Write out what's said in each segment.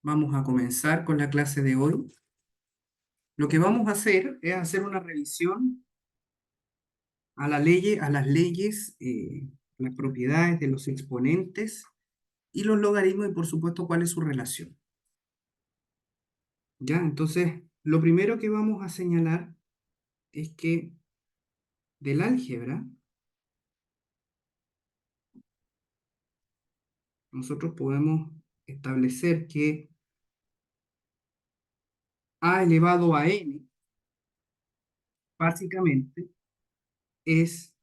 Vamos a comenzar con la clase de hoy. Lo que vamos a hacer es hacer una revisión a las leyes, las propiedades de los exponentes y los logaritmos y por supuesto cuál es su relación. ¿Ya? Entonces, lo primero que vamos a señalar es que del álgebra nosotros podemos establecer que a elevado a n básicamente es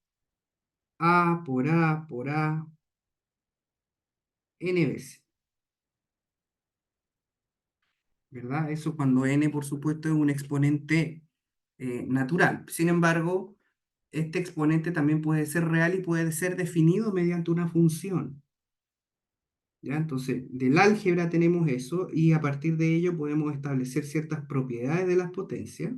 a por a por a n veces. ¿Verdad? Eso cuando n, por supuesto, es un exponente natural. Sin embargo, este exponente también puede ser real y puede ser definido mediante una función. ¿Ya? Entonces, del álgebra tenemos eso y a partir de ello podemos establecer ciertas propiedades de las potencias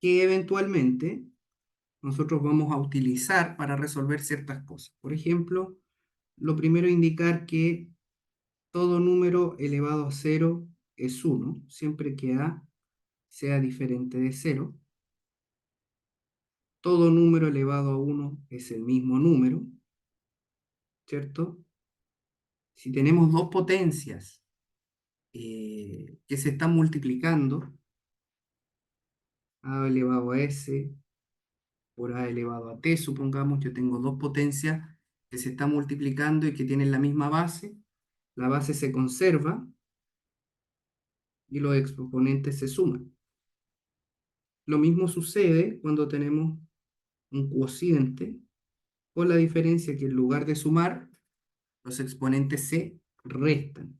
que eventualmente nosotros vamos a utilizar para resolver ciertas cosas. Por ejemplo, lo primero es indicar que todo número elevado a cero es 1, siempre que a sea diferente de 0. Todo número elevado a 1 es el mismo número, ¿cierto? Si tenemos dos potencias que se están multiplicando, a elevado a s por a elevado a t, supongamos, yo tengo dos potencias que se están multiplicando y que tienen la misma base, la base se conserva y los exponentes se suman. Lo mismo sucede cuando tenemos un cociente, con la diferencia que en lugar de sumar, los exponentes se restan.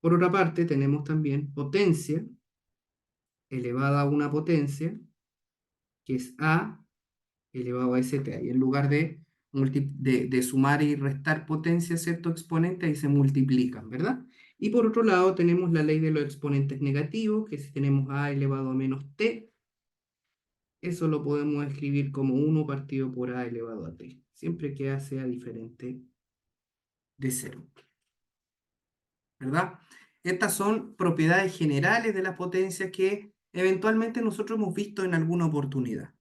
Por otra parte, tenemos también potencia elevada a una potencia, que es a elevado a st. Y en lugar de sumar y restar potencia, ¿cierto? Exponentes, ahí se multiplican, ¿verdad? Y por otro lado, tenemos la ley de los exponentes negativos, que si tenemos a elevado a menos t, eso lo podemos escribir como 1 partido por a elevado a t, siempre que a sea diferente de 0. ¿Verdad? Estas son propiedades generales de las potencias que eventualmente nosotros hemos visto en alguna oportunidad.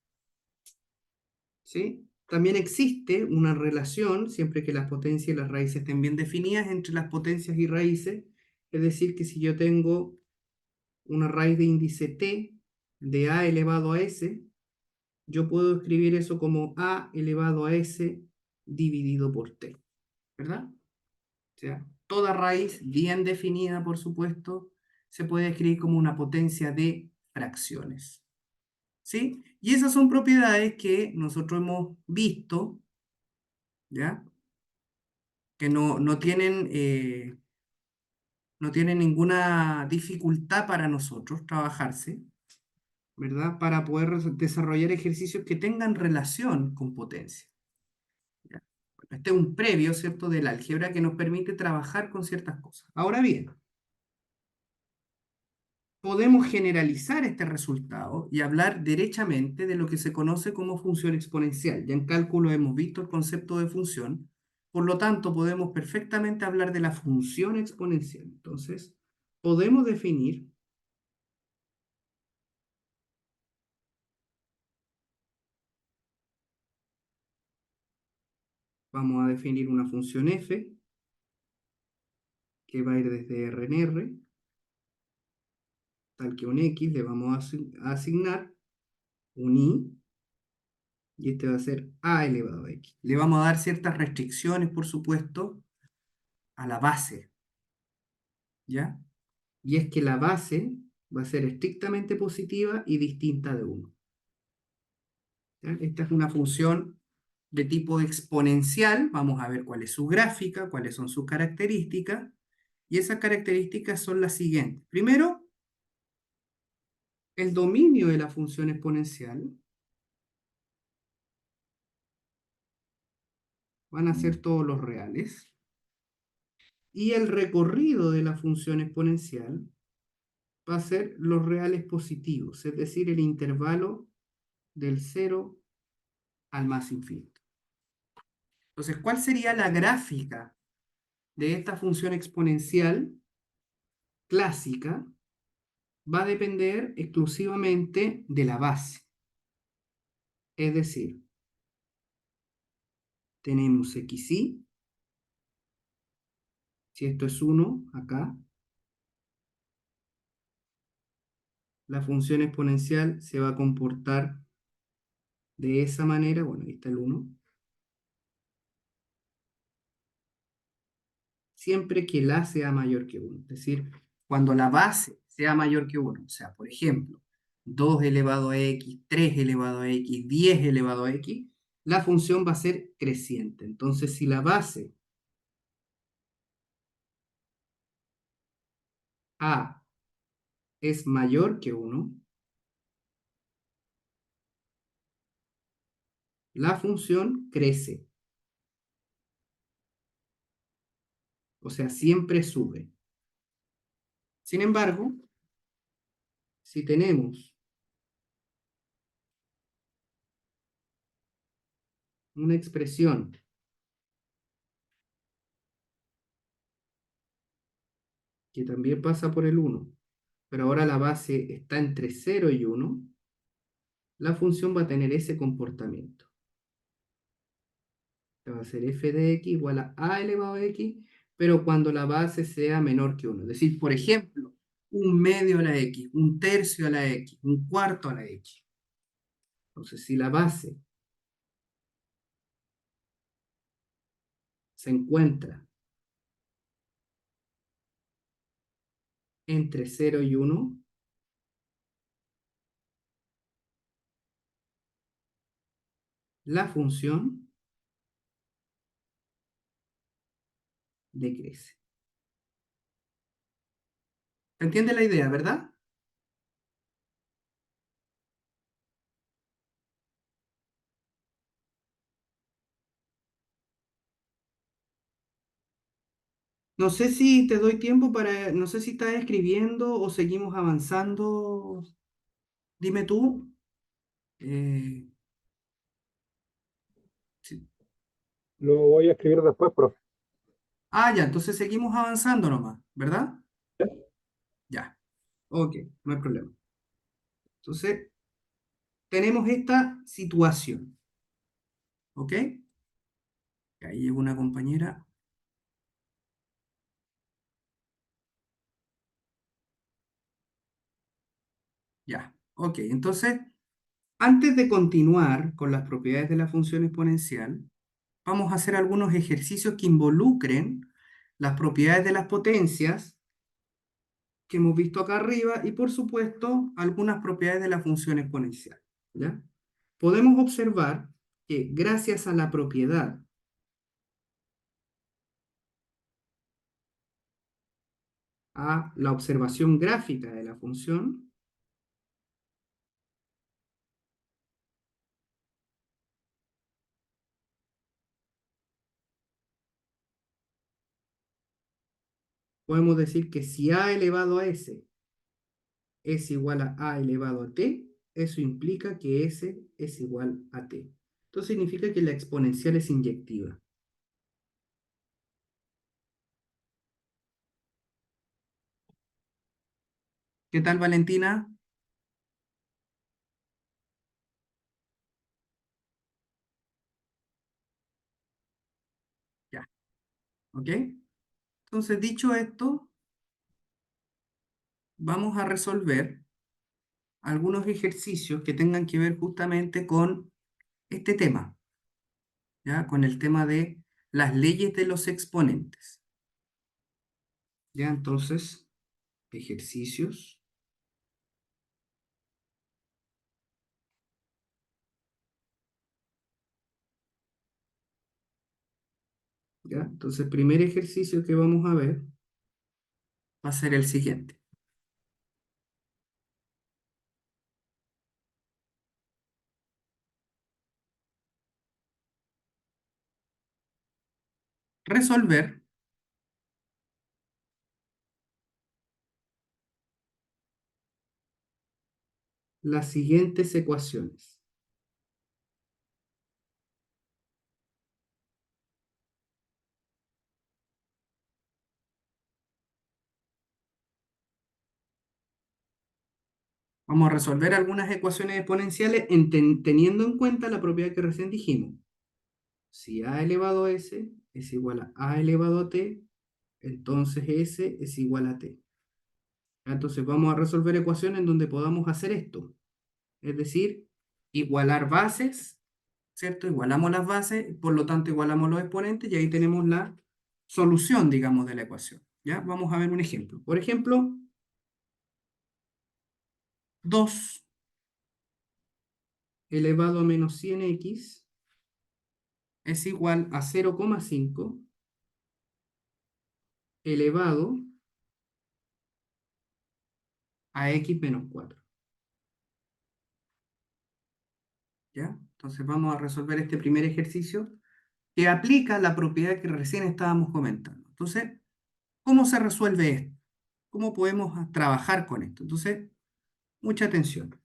¿Sí? También existe una relación, siempre que las potencias y las raíces estén bien definidas, entre las potencias y raíces. Es decir, que si yo tengo una raíz de índice t de a elevado a s, yo puedo escribir eso como a elevado a s dividido por t. ¿Verdad? O sea, toda raíz bien definida, por supuesto, se puede escribir como una potencia de fracciones. ¿Sí? Y esas son propiedades que nosotros hemos visto, ¿ya? Que no tienen ninguna dificultad para nosotros trabajarse, ¿verdad? Para poder desarrollar ejercicios que tengan relación con potencia. ¿Ya? Bueno, este es un previo, ¿cierto?, del álgebra que nos permite trabajar con ciertas cosas. Ahora bien, podemos generalizar este resultado y hablar derechamente de lo que se conoce como función exponencial. Ya en cálculo hemos visto el concepto de función, por lo tanto podemos perfectamente hablar de la función exponencial. Entonces, podemos definir, vamos a definir una función f que va a ir desde R en R, tal que un x le vamos a asignar un y, y este va a ser a elevado a x. Le vamos a dar ciertas restricciones, por supuesto, a la base, ¿ya? Y es que la base va a ser estrictamente positiva y distinta de 1. Esta es una función de tipo exponencial, vamos a ver cuál es su gráfica, cuáles son sus características, y esas características son las siguientes. Primero, el dominio de la función exponencial van a ser todos los reales, y el recorrido de la función exponencial va a ser los reales positivos, es decir, el intervalo del cero al más infinito. Entonces, ¿cuál sería la gráfica de esta función exponencial clásica? Va a depender exclusivamente de la base. Es decir, tenemos xy, si esto es 1 acá, la función exponencial se va a comportar de esa manera. Bueno, ahí está el 1. Siempre que la sea mayor que 1. Es decir, cuando la base sea mayor que 1. O sea, por ejemplo, 2 elevado a x, 3 elevado a x, 10 elevado a x, la función va a ser creciente. Entonces, si la base a es mayor que 1, la función crece. O sea, siempre sube. Sin embargo, si tenemos una expresión que también pasa por el 1, pero ahora la base está entre 0 y 1, la función va a tener ese comportamiento. Va a ser f de x igual a elevado a x, pero cuando la base sea menor que 1. Es decir, por ejemplo, un medio a la x, un tercio a la x, un cuarto a la x. Entonces, si la base se encuentra entre 0 y 1, la función decrece. ¿Se entiende la idea, verdad? No sé si te doy tiempo para, no sé si estás escribiendo o seguimos avanzando. Dime tú. Eh, sí. Lo voy a escribir después, profe. Ya, entonces seguimos avanzando nomás, ¿verdad? Ya, ok, no hay problema. Entonces, tenemos esta situación, ¿ok? Ahí llegó una compañera, ya, ok. Entonces, antes de continuar con las propiedades de la función exponencial, vamos a hacer algunos ejercicios que involucren las propiedades de las potencias que hemos visto acá arriba y, por supuesto, algunas propiedades de la función exponencial, ¿ya? Podemos observar que gracias a la propiedad a la observación gráfica de la función, podemos decir que si a elevado a s es igual a elevado a t, eso implica que s es igual a t. Esto significa que la exponencial es inyectiva. ¿Qué tal, Valentina? Ya, ¿ok? Entonces, dicho esto, vamos a resolver algunos ejercicios que tengan que ver justamente con este tema, ¿ya? Con el tema de las leyes de los exponentes. ¿Ya? Entonces, ejercicios. ¿Ya? Entonces, el primer ejercicio que vamos a ver va a ser el siguiente. Resolver las siguientes ecuaciones. Vamos a resolver algunas ecuaciones exponenciales teniendo en cuenta la propiedad que recién dijimos. Si a elevado a s es igual a elevado a t, entonces s es igual a t. Entonces vamos a resolver ecuaciones en donde podamos hacer esto. Es decir, igualar bases, ¿cierto? Igualamos las bases, por lo tanto igualamos los exponentes y ahí tenemos la solución, digamos, de la ecuación. ¿Ya? Vamos a ver un ejemplo. Por ejemplo, 2 elevado a menos 100x es igual a 0,5 elevado a x menos 4. ¿Ya? Entonces vamos a resolver este primer ejercicio que aplica la propiedad que recién estábamos comentando. Entonces, ¿cómo se resuelve esto? ¿Cómo podemos trabajar con esto? Entonces, mucha atención.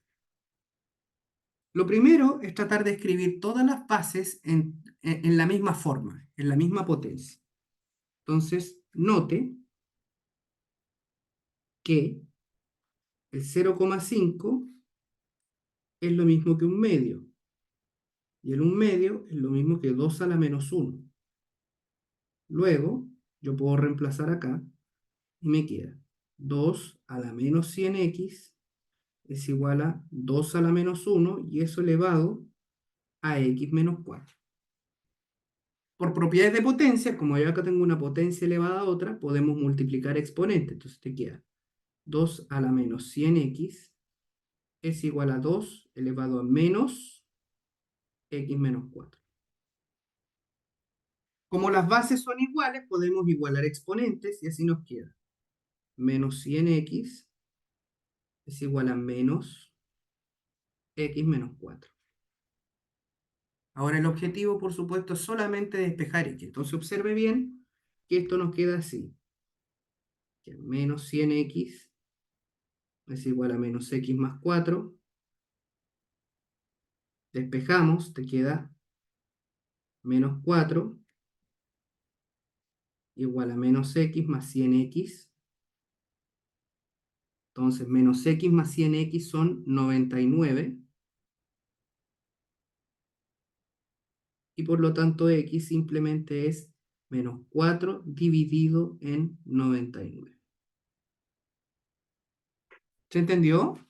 Lo primero es tratar de escribir todas las bases en la misma forma, en la misma potencia. Entonces, note que el 0,5 es lo mismo que un medio. Y el 1/2 es lo mismo que 2 a la menos 1. Luego, yo puedo reemplazar acá y me queda 2 a la menos 100x es igual a 2 a la menos 1 y eso elevado a x menos 4. Por propiedades de potencia, como yo acá tengo una potencia elevada a otra, podemos multiplicar exponentes. Entonces te queda 2 a la menos 100x es igual a 2 elevado a menos x menos 4. Como las bases son iguales, podemos igualar exponentes y así nos queda menos 100x es igual a menos x menos 4. Ahora el objetivo, por supuesto, es solamente despejar x. Entonces observe bien que esto nos queda así. Que menos 100x es igual a menos x más 4. Despejamos, te queda menos 4 igual a menos x más 100x. Entonces menos x más 100x son 99. Y por lo tanto x simplemente es menos 4 dividido en 99. ¿Se entendió?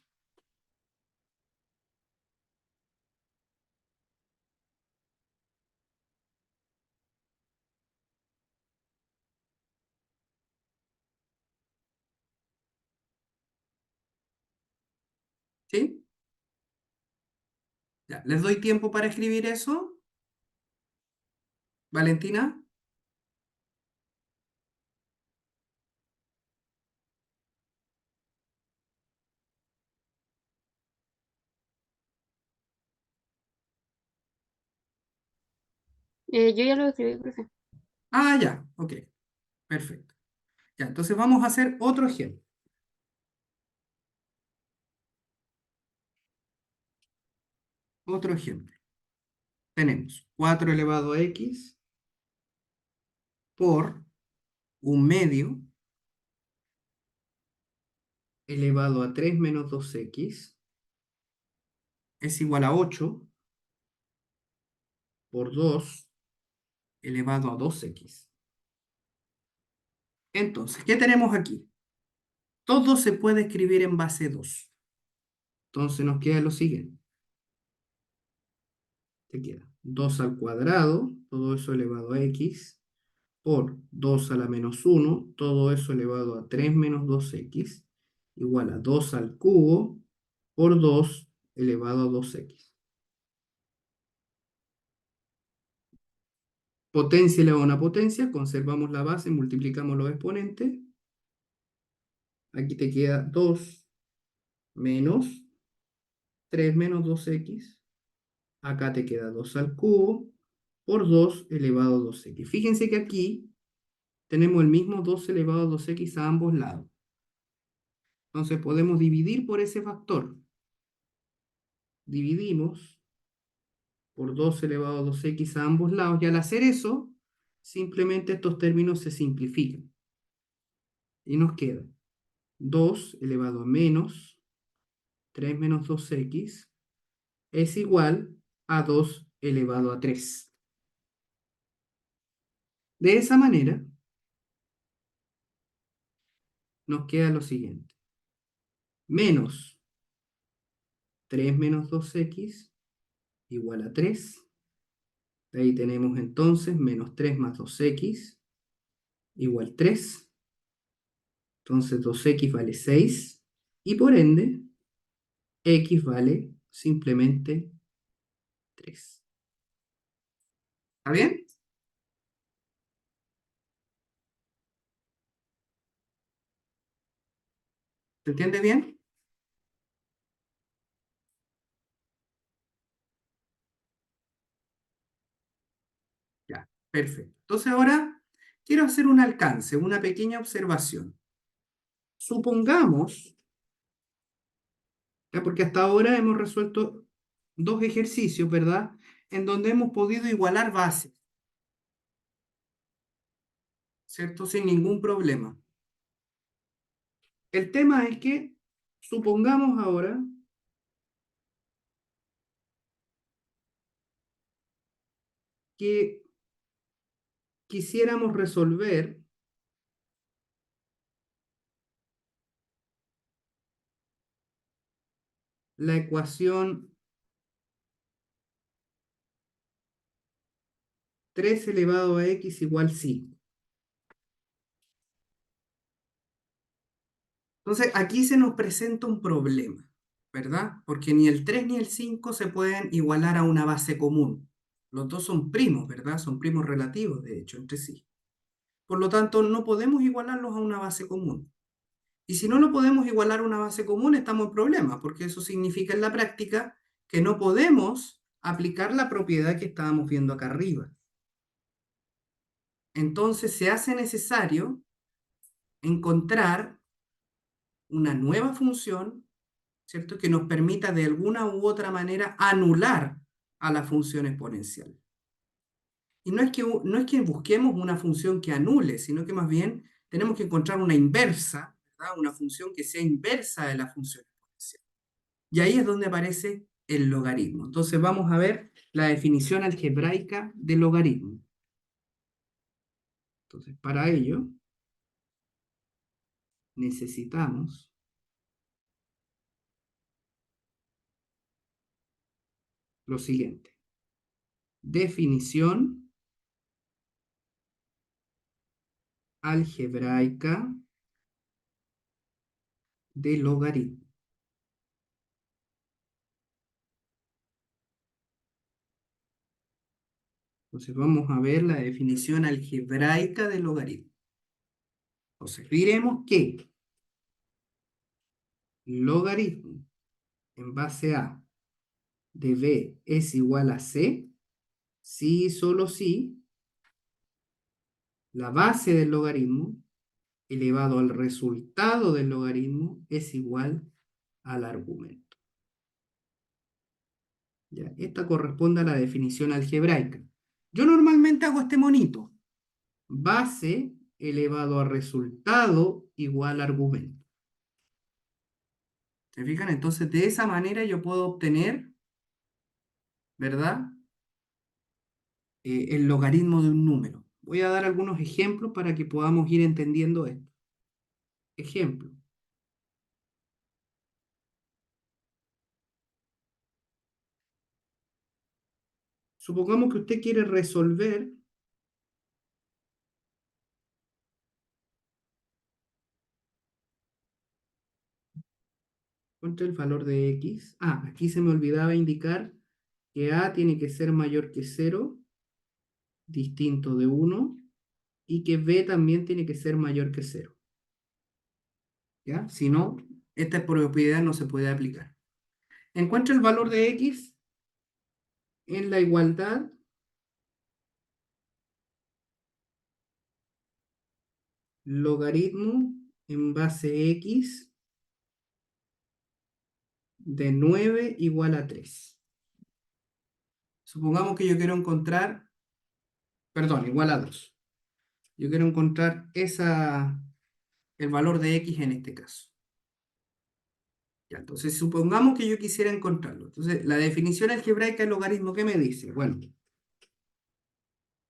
¿Sí? Ya, ¿les doy tiempo para escribir eso? ¿Valentina? Yo ya lo escribí, profe. Ah, ya, ok, perfecto. Ya, entonces vamos a hacer otro ejemplo. Otro ejemplo. Tenemos 4 elevado a x por 1/2 elevado a 3 menos 2x es igual a 8 por 2 elevado a 2x. Entonces, ¿qué tenemos aquí? Todo se puede escribir en base 2. Entonces nos queda lo siguiente. Te queda 2 al cuadrado, todo eso elevado a x, por 2 a la menos 1, todo eso elevado a 3 menos 2x, igual a 2 al cubo, por 2 elevado a 2x. Potencia elevado a una potencia, conservamos la base, multiplicamos los exponentes. Aquí te queda 2 menos 3 menos 2x. Acá te queda 2 al cubo por 2 elevado a 2x. Fíjense que aquí tenemos el mismo 2 elevado a 2x a ambos lados. Entonces podemos dividir por ese factor. dividimos por 2 elevado a 2x a ambos lados, y al hacer eso, simplemente estos términos se simplifican. Y nos queda 2 elevado a menos 3 menos 2x es igual a 2 elevado a 3. De esa manera, nos queda lo siguiente. Menos 3 menos 2x igual a 3. De ahí tenemos entonces menos 3 más 2x igual a 3. Entonces 2x vale 6. Y por ende, x vale simplemente 3. ¿Está bien? ¿Se entiende bien? Ya, perfecto. Entonces ahora quiero hacer un alcance, una pequeña observación. Supongamos, ya, porque hasta ahora hemos resuelto dos ejercicios, ¿verdad? En donde hemos podido igualar bases, ¿cierto? Sin ningún problema. El tema es que supongamos ahora que quisiéramos resolver la ecuación 3 elevado a x igual 5. Entonces, aquí se nos presenta un problema, ¿verdad? Porque ni el 3 ni el 5 se pueden igualar a una base común. Los dos son primos, ¿verdad? Son primos relativos, de hecho, entre sí. Por lo tanto, no podemos igualarlos a una base común. Y si no lo podemos igualar a una base común, estamos en problemas, porque eso significa en la práctica que no podemos aplicar la propiedad que estábamos viendo acá arriba. Entonces, se hace necesario encontrar una nueva función, ¿cierto? Que nos permita de alguna u otra manera anular a la función exponencial. Y no es que busquemos una función que anule, sino que más bien tenemos que encontrar una inversa, ¿verdad? Una función que sea inversa de la función exponencial. Y ahí es donde aparece el logaritmo. Entonces vamos a ver la definición algebraica del logaritmo. Entonces, para ello necesitamos lo siguiente. Definición algebraica de logaritmo. Entonces vamos a ver la definición algebraica de logaritmo. Entonces diremos que logaritmo en base a de b es igual a c, si y solo si la base del logaritmo elevado al resultado del logaritmo es igual al argumento. ¿Ya? Esta corresponde a la definición algebraica. Yo normalmente hago este monito. Base elevado a resultado igual argumento. ¿Se fijan? Entonces, de esa manera yo puedo obtener, ¿verdad? El logaritmo de un número. Voy a dar algunos ejemplos para que podamos ir entendiendo esto. Ejemplo. Supongamos que usted quiere resolver contra el valor de x. Ah, aquí se me olvidaba indicar que a tiene que ser mayor que 0, distinto de 1, y que b también tiene que ser mayor que 0. ¿Ya? Si no, esta propiedad no se puede aplicar. Encuentra el valor de x en la igualdad logaritmo en base x de 9 igual a 3. Supongamos que yo quiero encontrar, perdón, igual a 2. Yo quiero encontrar el valor de x en este caso. Ya, entonces, supongamos que yo quisiera encontrarlo. Entonces, la definición algebraica del logaritmo, ¿qué me dice? Bueno,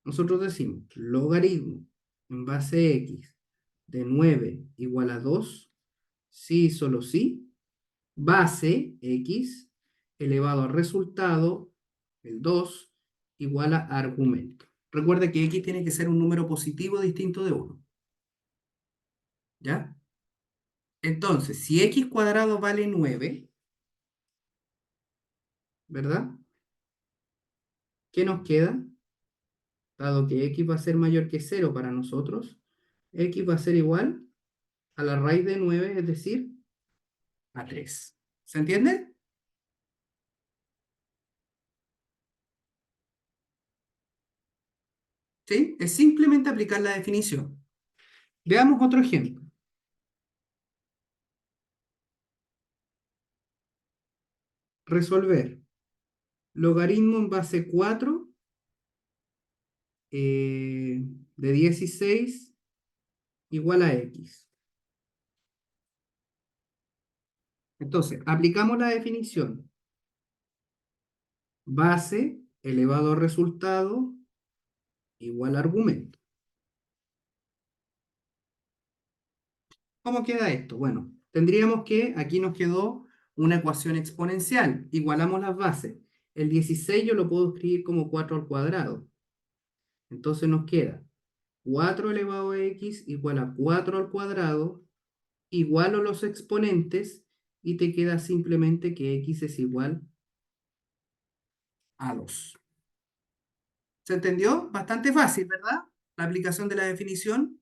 nosotros decimos logaritmo en base x de 9 igual a 2, sí y solo sí, base x elevado al resultado, el 2, igual a argumento. Recuerda que x tiene que ser un número positivo distinto de 1. ¿Ya? Entonces, si x cuadrado vale 9, ¿verdad? ¿Qué nos queda? Dado que x va a ser mayor que 0 para nosotros, x va a ser igual a la raíz de 9, es decir, a 3. ¿Se entiende? ¿Sí? Es simplemente aplicar la definición. Veamos otro ejemplo. Resolver. Logaritmo en base 4 de 16 igual a x. Entonces, aplicamos la definición. Base elevado al resultado igual a argumento. ¿Cómo queda esto? Bueno, tendríamos que, aquí nos quedó una ecuación exponencial. Igualamos las bases. El 16 yo lo puedo escribir como 4 al cuadrado. Entonces nos queda 4 elevado a x igual a 4 al cuadrado, igualo los exponentes y te queda simplemente que x es igual a 2. ¿Se entendió? Bastante fácil, ¿verdad? La aplicación de la definición.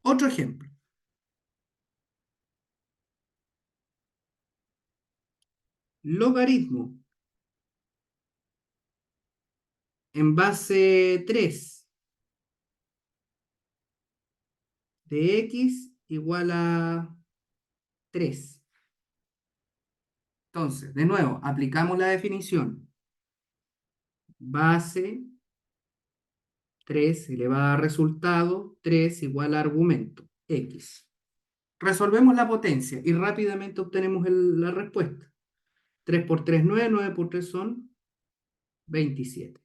Otro ejemplo. Logaritmo en base 3 de x igual a 3. Entonces, de nuevo, aplicamos la definición. Base 3 elevada a resultado, 3 igual a argumento, x. Resolvemos la potencia y rápidamente obtenemos la respuesta. 3 por 3, 9, 9 por 3 son 27.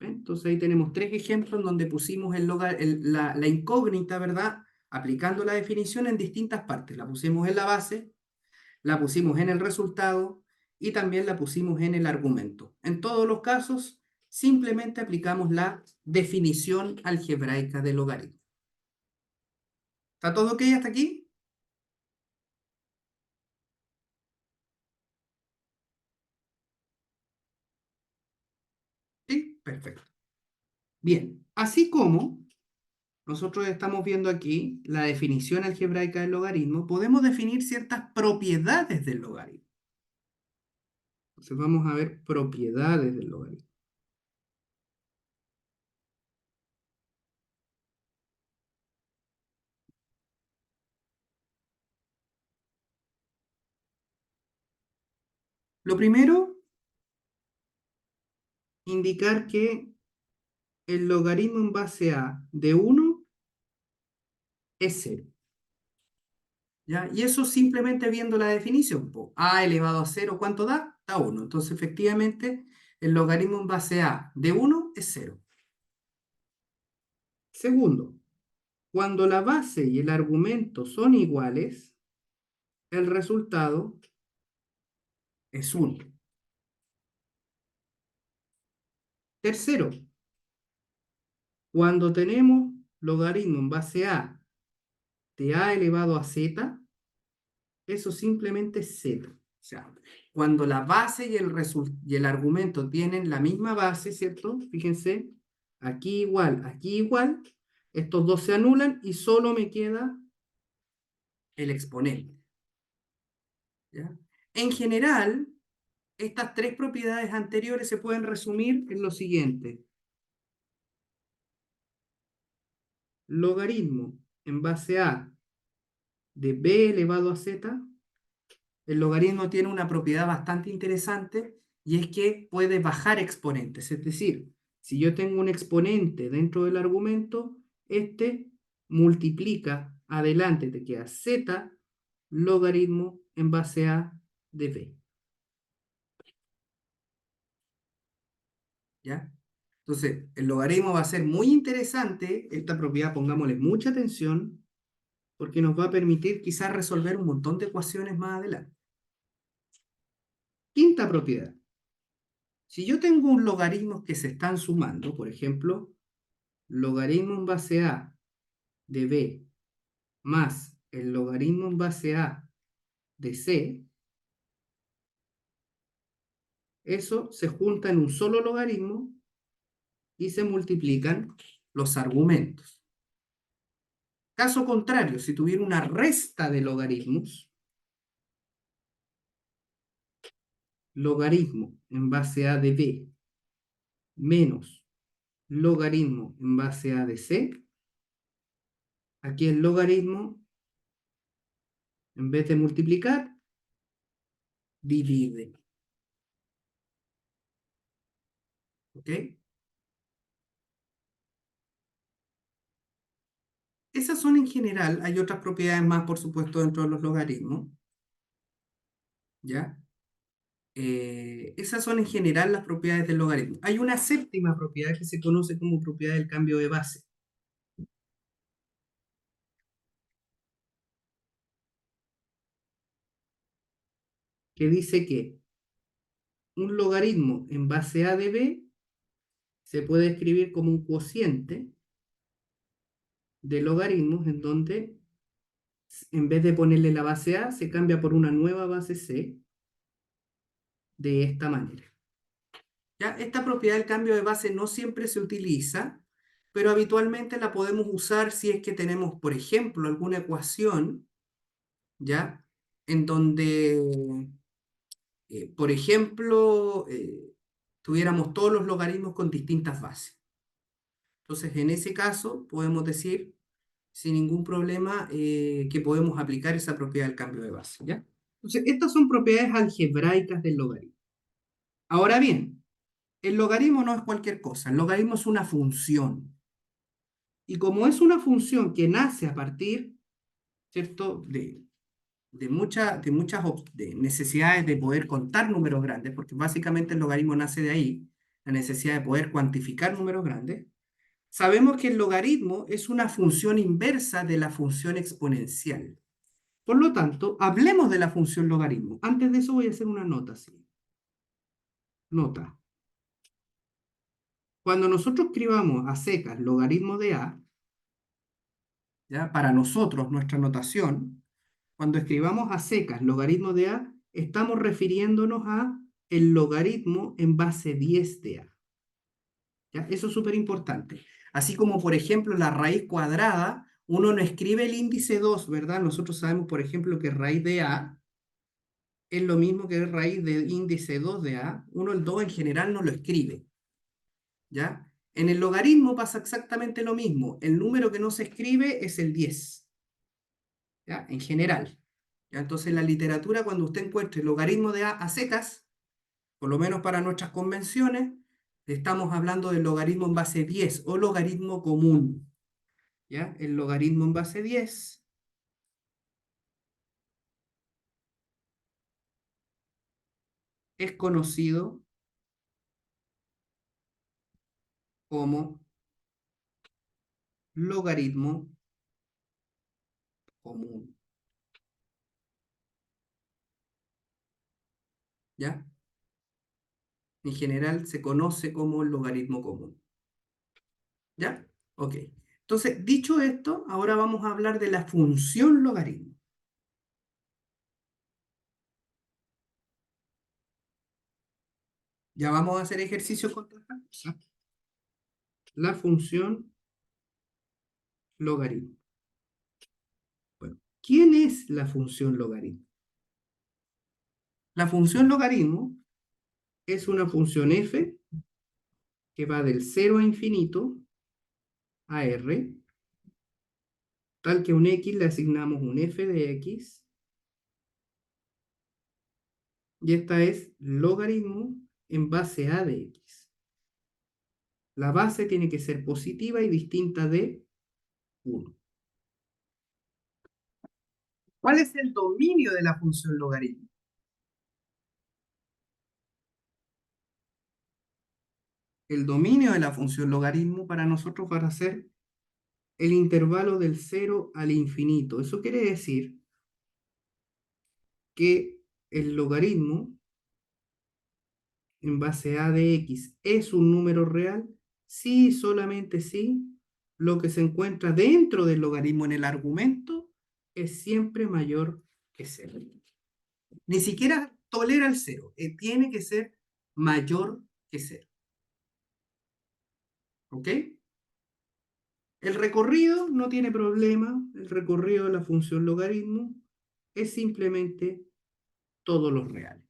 ¿Ven? Entonces ahí tenemos tres ejemplos donde pusimos la incógnita, ¿verdad? Aplicando la definición en distintas partes. La pusimos en la base, la pusimos en el resultado y también la pusimos en el argumento. En todos los casos, simplemente aplicamos la definición algebraica del logaritmo. ¿Está todo ok hasta aquí? Sí, perfecto. Bien, así como nosotros estamos viendo aquí la definición algebraica del logaritmo, podemos definir ciertas propiedades del logaritmo. Entonces vamos a ver propiedades del logaritmo. Lo primero, indicar que el logaritmo en base a de 1 es 0. ¿Ya? Y eso simplemente viendo la definición. A elevado a 0, ¿cuánto da? Da 1. Entonces, efectivamente, el logaritmo en base a de 1 es 0. Segundo, cuando la base y el argumento son iguales, el resultado es 1. Tercero, cuando tenemos logaritmo en base a de a elevado a z, eso simplemente es z. O sea, cuando la base y el argumento tienen la misma base, ¿cierto? Fíjense, aquí igual, estos dos se anulan y solo me queda el exponente. ¿Ya? En general, estas tres propiedades anteriores se pueden resumir en lo siguiente. Logaritmo en base a de b elevado a z, el logaritmo tiene una propiedad bastante interesante y es que puede bajar exponentes. Es decir, si yo tengo un exponente dentro del argumento, este multiplica adelante, te queda z logaritmo en base a de b. ¿Ya? Entonces, el logaritmo va a ser muy interesante. Esta propiedad, pongámosle mucha atención, porque nos va a permitir quizás resolver un montón de ecuaciones más adelante. Quinta propiedad. Si yo tengo un logaritmo que se están sumando, por ejemplo, logaritmo en base a de b más el logaritmo en base a de c, eso se junta en un solo logaritmo y se multiplican los argumentos. Caso contrario, si tuviera una resta de logaritmos, logaritmo en base a de b menos logaritmo en base a de c, aquí el logaritmo, en vez de multiplicar, divide. ¿Ok? Esas son en general, hay otras propiedades más, por supuesto, dentro de los logaritmos, ¿ya? Esas son en general las propiedades del logaritmo. Hay una séptima propiedad que se conoce como propiedad del cambio de base. Que dice que un logaritmo en base a de b se puede escribir como un cociente de logaritmos en donde en vez de ponerle la base a, se cambia por una nueva base c de esta manera. ¿Ya? Esta propiedad del cambio de base no siempre se utiliza, pero habitualmente la podemos usar si es que tenemos, por ejemplo, alguna ecuación, ¿ya? En donde, por ejemplo, tuviéramos todos los logaritmos con distintas bases. Entonces, en ese caso, podemos decir sin ningún problema que podemos aplicar esa propiedad del cambio de base, ¿ya? Entonces, estas son propiedades algebraicas del logaritmo. Ahora bien, el logaritmo no es cualquier cosa, el logaritmo es una función. Y como es una función que nace a partir, ¿cierto?, de necesidades de poder contar números grandes, porque básicamente el logaritmo nace de ahí, la necesidad de poder cuantificar números grandes, sabemos que el logaritmo es una función inversa de la función exponencial. Por lo tanto, hablemos de la función logaritmo. Antes de eso voy a hacer una nota, ¿sí? Nota. Cuando nosotros escribamos a secas logaritmo de a, ¿ya? Para nosotros, nuestra notación, cuando escribamos a secas logaritmo de a, estamos refiriéndonos a el logaritmo en base 10 de a. ¿Ya? Eso es súper importante. Así como, por ejemplo, la raíz cuadrada, uno no escribe el índice 2, ¿verdad? Nosotros sabemos, por ejemplo, que raíz de a es lo mismo que raíz de índice 2 de a. Uno el 2 en general no lo escribe, ¿ya? En el logaritmo pasa exactamente lo mismo. El número que no se escribe es el 10, ¿ya? En general. ¿Ya? Entonces, en la literatura, cuando usted encuentre logaritmo de a secas, por lo menos para nuestras convenciones, estamos hablando del logaritmo en base 10 o logaritmo común. ¿Ya? El logaritmo en base 10 es conocido como logaritmo común. ¿Ya? En general se conoce como el logaritmo común. ¿Ya? Ok. Entonces, dicho esto, ahora vamos a hablar de la función logaritmo. Ya vamos a hacer ejercicios con esta cosa. La función logaritmo. Bueno, ¿quién es la función logaritmo? La función logaritmo es una función f que va del 0 a infinito a r, tal que a un x le asignamos un f de x, y esta es logaritmo en base a de x. La base tiene que ser positiva y distinta de 1. ¿Cuál es el dominio de la función logaritmo? El dominio de la función logaritmo para nosotros va a ser el intervalo del 0 al infinito. Eso quiere decir que el logaritmo en base a de x es un número real si y solamente si lo que se encuentra dentro del logaritmo en el argumento es siempre mayor que 0. Ni siquiera tolera el 0, tiene que ser mayor que 0. ¿Ok? El recorrido no tiene problema, el recorrido de la función logaritmo es simplemente todos los reales.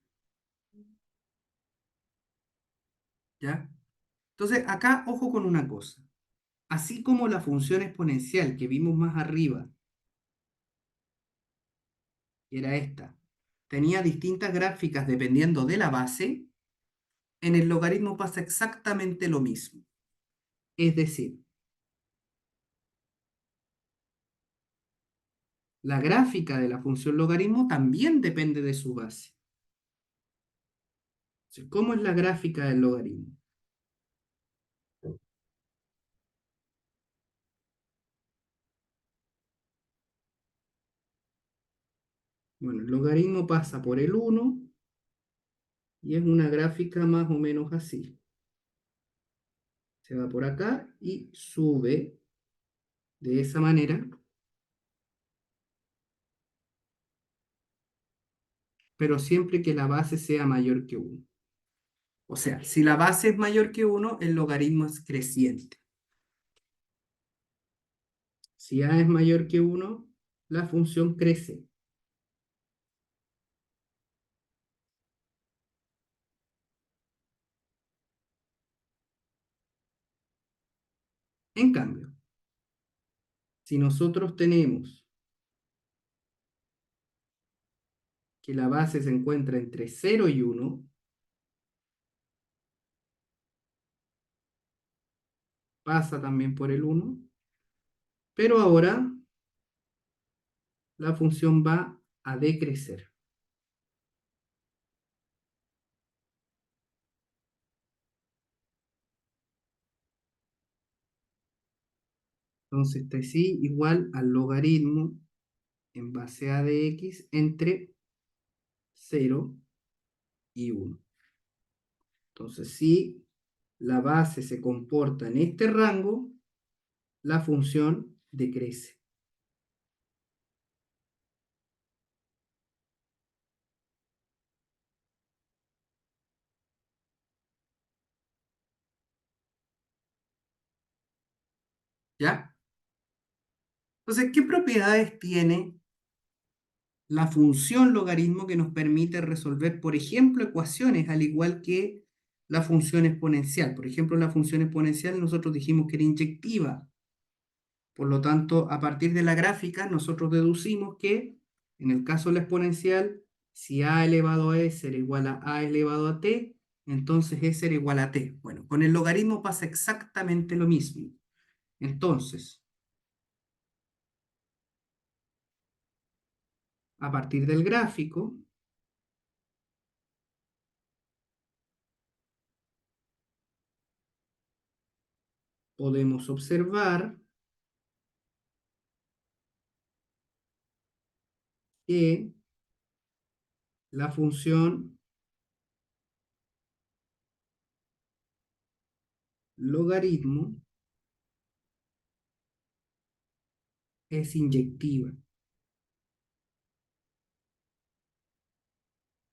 ¿Ya? Entonces, acá ojo con una cosa. Así como la función exponencial que vimos más arriba, que era esta, tenía distintas gráficas dependiendo de la base, en el logaritmo pasa exactamente lo mismo. Es decir, la gráfica de la función logaritmo también depende de su base. Entonces, ¿cómo es la gráfica del logaritmo? Bueno, el logaritmo pasa por el 1 y es una gráfica más o menos así. Se va por acá y sube de esa manera, pero siempre que la base sea mayor que 1. O sea, si la base es mayor que 1, el logaritmo es creciente. Si a es mayor que 1, la función crece. En cambio, si nosotros tenemos que la base se encuentra entre 0 y 1, pasa también por el 1, pero ahora la función va a decrecer. Entonces está así igual al logaritmo en base a de x entre 0 y 1. Entonces, si la base se comporta en este rango, la función decrece. ¿Ya? Entonces, ¿qué propiedades tiene la función logaritmo que nos permite resolver, por ejemplo, ecuaciones, al igual que la función exponencial? Por ejemplo, la función exponencial nosotros dijimos que era inyectiva. Por lo tanto, a partir de la gráfica, nosotros deducimos que, en el caso de la exponencial, si a elevado a s era igual a elevado a t, entonces s era igual a t. Bueno, con el logaritmo pasa exactamente lo mismo. Entonces, a partir del gráfico, podemos observar que la función logaritmo es inyectiva.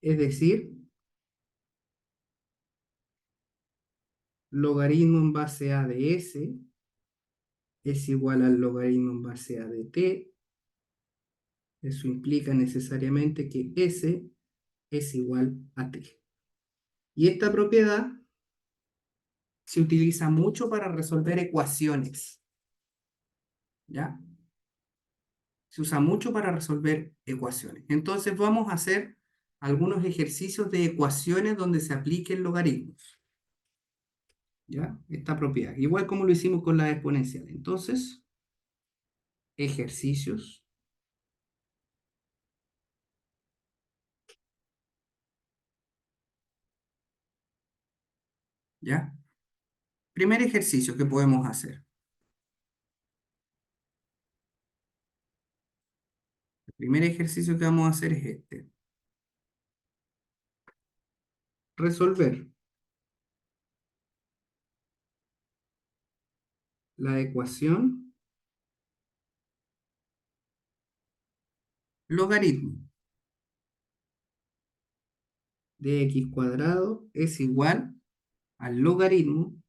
Es decir, logaritmo en base a de s es igual al logaritmo en base a de t. Eso implica necesariamente que s es igual a t. Y esta propiedad se utiliza mucho para resolver ecuaciones. ¿Ya? Se usa mucho para resolver ecuaciones. Entonces vamos a hacer algunos ejercicios de ecuaciones donde se apliquen logaritmos. ¿Ya? Esta propiedad. Igual como lo hicimos con la exponencial. Entonces, ejercicios. ¿Ya? Primer ejercicio que podemos hacer. El primer ejercicio que vamos a hacer es este. Resolver la ecuación logaritmo de x cuadrado es igual al logaritmo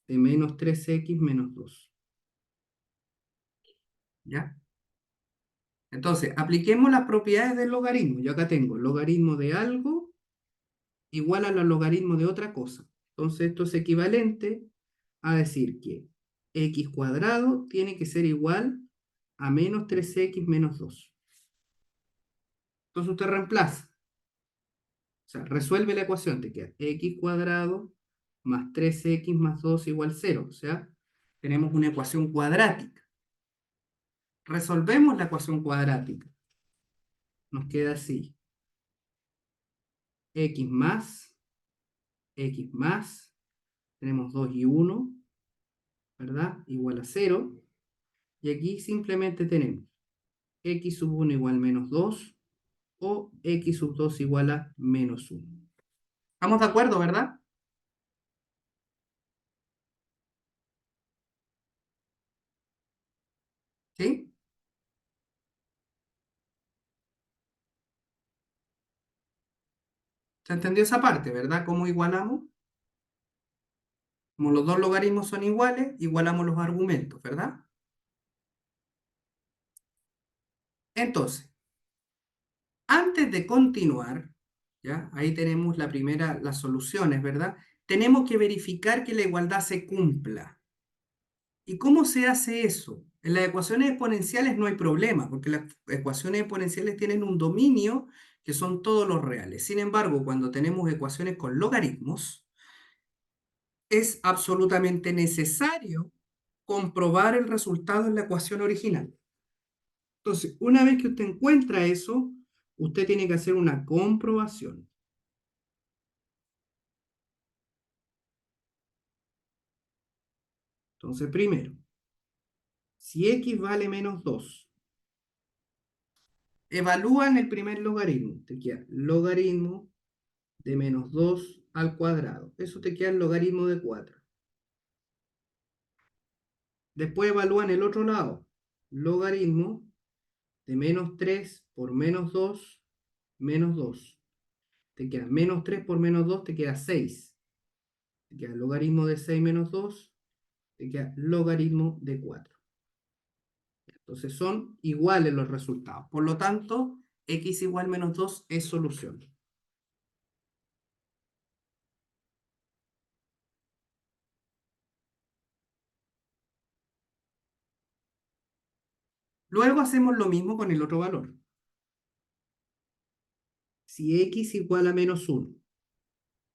de menos 3x menos 2. ¿Ya? Entonces, apliquemos las propiedades del logaritmo. Yo acá tengo logaritmo de algo igual a la logaritmo de otra cosa. Entonces, esto es equivalente a decir que x cuadrado tiene que ser igual a menos 3x menos 2. Entonces, usted reemplaza. O sea, resuelve la ecuación. Te queda x cuadrado más 3x más 2 igual 0. O sea, tenemos una ecuación cuadrática. Resolvemos la ecuación cuadrática. Nos queda así. X más, tenemos 2 y 1, ¿verdad? Igual a 0. Y aquí simplemente tenemos x sub 1 igual menos 2 o x sub 2 igual a menos 1. ¿Estamos de acuerdo, verdad? ¿Sí? ¿Se entendió esa parte, verdad? ¿Cómo igualamos? Como los dos logaritmos son iguales, igualamos los argumentos, ¿verdad? Entonces, antes de continuar, ¿ya? Ahí tenemos la primera, las soluciones, ¿verdad? Tenemos que verificar que la igualdad se cumpla. ¿Y cómo se hace eso? En las ecuaciones exponenciales no hay problema, porque las ecuaciones exponenciales tienen un dominio que son todos los reales. Sin embargo, cuando tenemos ecuaciones con logaritmos, es absolutamente necesario comprobar el resultado en la ecuación original. Entonces, una vez que usted encuentra eso, usted tiene que hacer una comprobación. Entonces, primero, si x vale menos 2, evalúan el primer logaritmo. Te queda logaritmo de menos 2 al cuadrado. Eso te queda el logaritmo de 4. Después evalúan el otro lado. Logaritmo de menos 3 por menos 2, menos 2. Te queda menos 3 por menos 2, te queda 6. Te queda logaritmo de 6 menos 2, te queda logaritmo de 4. Entonces son iguales los resultados. Por lo tanto, x igual menos 2 es solución. Luego hacemos lo mismo con el otro valor. Si x igual a menos 1,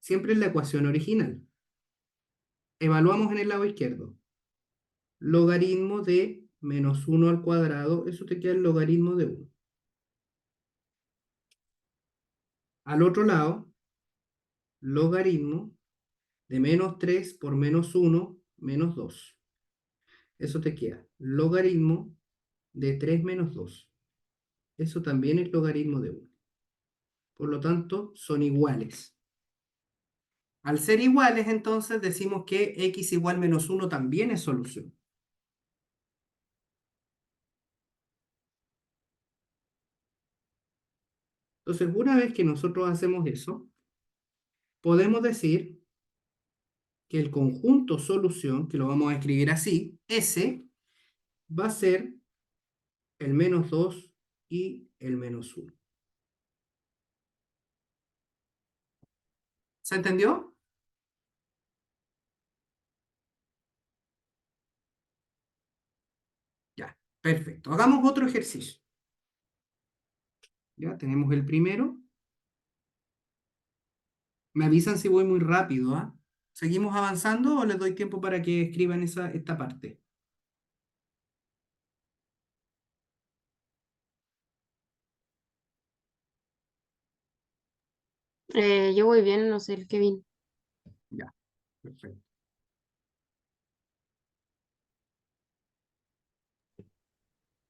siempre es la ecuación original. Evaluamos en el lado izquierdo. Logaritmo de menos 1 al cuadrado, eso te queda el logaritmo de 1. Al otro lado, logaritmo de menos 3 por menos 1, menos 2. Eso te queda logaritmo de 3 menos 2. Eso también es logaritmo de 1. Por lo tanto, son iguales. Al ser iguales, entonces decimos que x igual menos 1 también es solución. Entonces, una vez que nosotros hacemos eso, podemos decir que el conjunto solución, que lo vamos a escribir así, S, va a ser el menos 2 y el menos 1. ¿Se entendió? Ya. Perfecto. Hagamos otro ejercicio. Ya tenemos el primero. Me avisan si voy muy rápido, ¿ah? ¿Seguimos avanzando o les doy tiempo para que escriban esta parte? Yo voy bien, no sé, el Kevin. Ya, perfecto.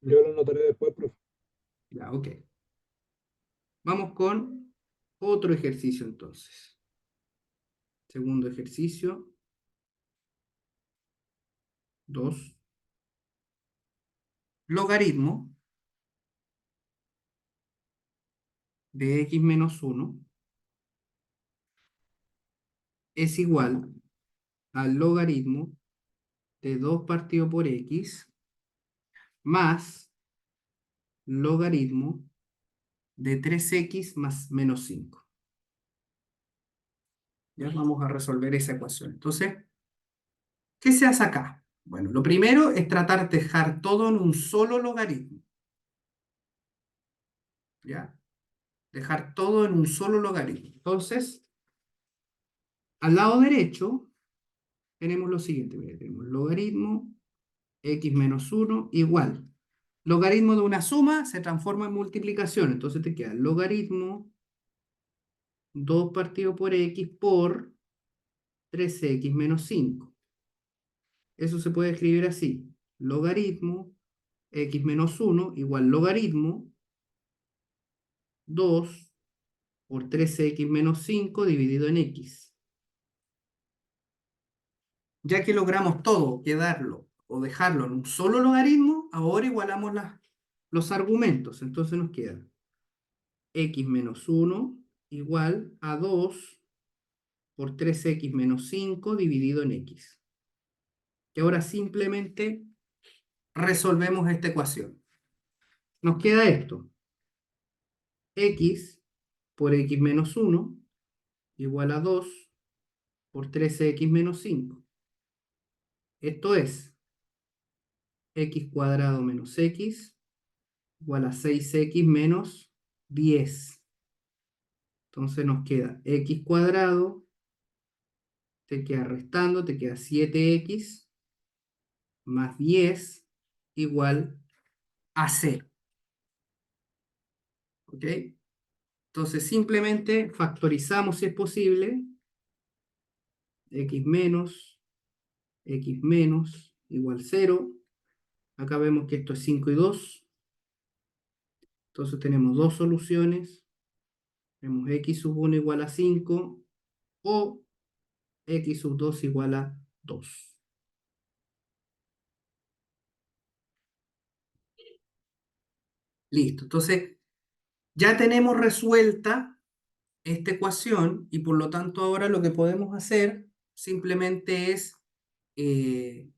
Yo lo anotaré después, profe. Ya, ok. Vamos con otro ejercicio entonces. Segundo ejercicio. 2. Logaritmo de x menos 1 es igual al logaritmo de 2 partido por x más logaritmo de 3x más menos 5. Ya vamos a resolver esa ecuación. Entonces, ¿qué se hace acá? Bueno, lo primero es tratar de dejar todo en un solo logaritmo. ¿Ya? Dejar todo en un solo logaritmo. Entonces, al lado derecho tenemos lo siguiente. Mira, tenemos logaritmo x menos 1 igual. Logaritmo de una suma se transforma en multiplicación. Entonces te queda logaritmo 2 partido por x por 3x menos 5. Eso se puede escribir así. Logaritmo x menos 1 igual logaritmo 2 por 13x menos 5 dividido en x. Ya que logramos todo, quedarlo o dejarlo en un solo logaritmo, ahora igualamos los argumentos. Entonces nos queda x menos 1 igual a 2 por 3x menos 5 dividido en x. Y ahora simplemente resolvemos esta ecuación. Nos queda esto. X por x menos 1 igual a 2 por 13x menos 5. Esto es x cuadrado menos x igual a 6x menos 10. Entonces nos queda x cuadrado, te queda restando, te queda 7x más 10 igual a 0. ¿Ok? Entonces simplemente factorizamos si es posible. X menos igual 0. Acá vemos que esto es 5 y 2. Entonces tenemos dos soluciones. Tenemos x sub 1 igual a 5 o x sub 2 igual a 2. Listo. Entonces ya tenemos resuelta esta ecuación y por lo tanto ahora lo que podemos hacer simplemente es eh,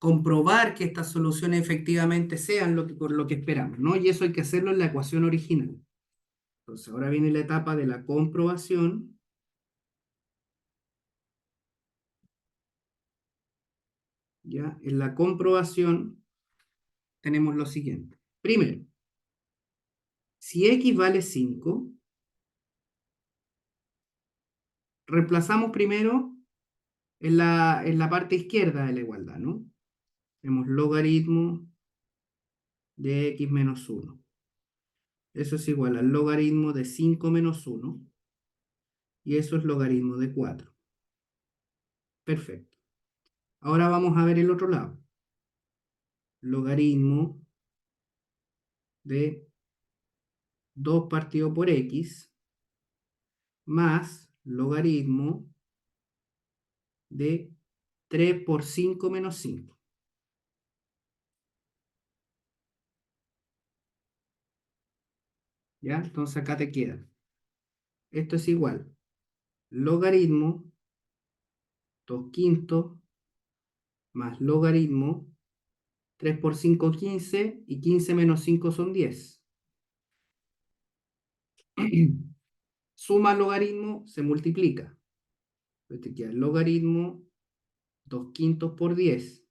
comprobar que estas soluciones efectivamente sean por lo que esperamos, ¿no? Y eso hay que hacerlo en la ecuación original. Entonces ahora viene la etapa de la comprobación. ¿Ya? En la comprobación tenemos lo siguiente. Primero, si x vale 5, reemplazamos primero en la parte izquierda de la igualdad, ¿no? Tenemos logaritmo de x menos 1. Eso es igual al logaritmo de 5 menos 1. Y eso es logaritmo de 4. Perfecto. Ahora vamos a ver el otro lado. Logaritmo de 2 partido por x más logaritmo de 3 por 5 menos 5. ¿Ya? Entonces acá te queda. Esto es igual. Logaritmo 2 quintos más logaritmo 3 por 5 15 y 15 menos 5 son 10. Suma logaritmo, se multiplica. Entonces te queda logaritmo 2 quintos por 10.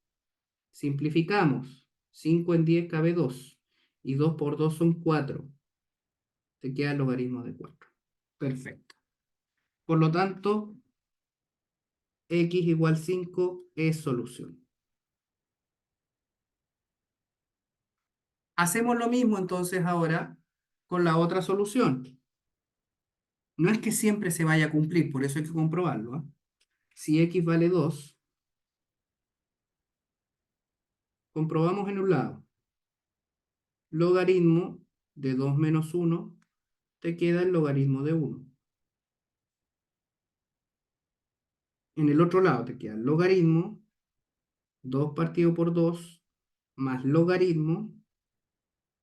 Simplificamos. 5 en 10 cabe 2. Y 2 por 2 son 4. Te queda el logaritmo de 4. Perfecto. Por lo tanto, x igual 5 es solución. Hacemos lo mismo entonces ahora con la otra solución. No es que siempre se vaya a cumplir, por eso hay que comprobarlo, ¿eh? Si x vale 2, comprobamos en un lado. Logaritmo de 2 menos 1, te queda el logaritmo de 1. En el otro lado te queda el logaritmo, 2 partido por 2, más logaritmo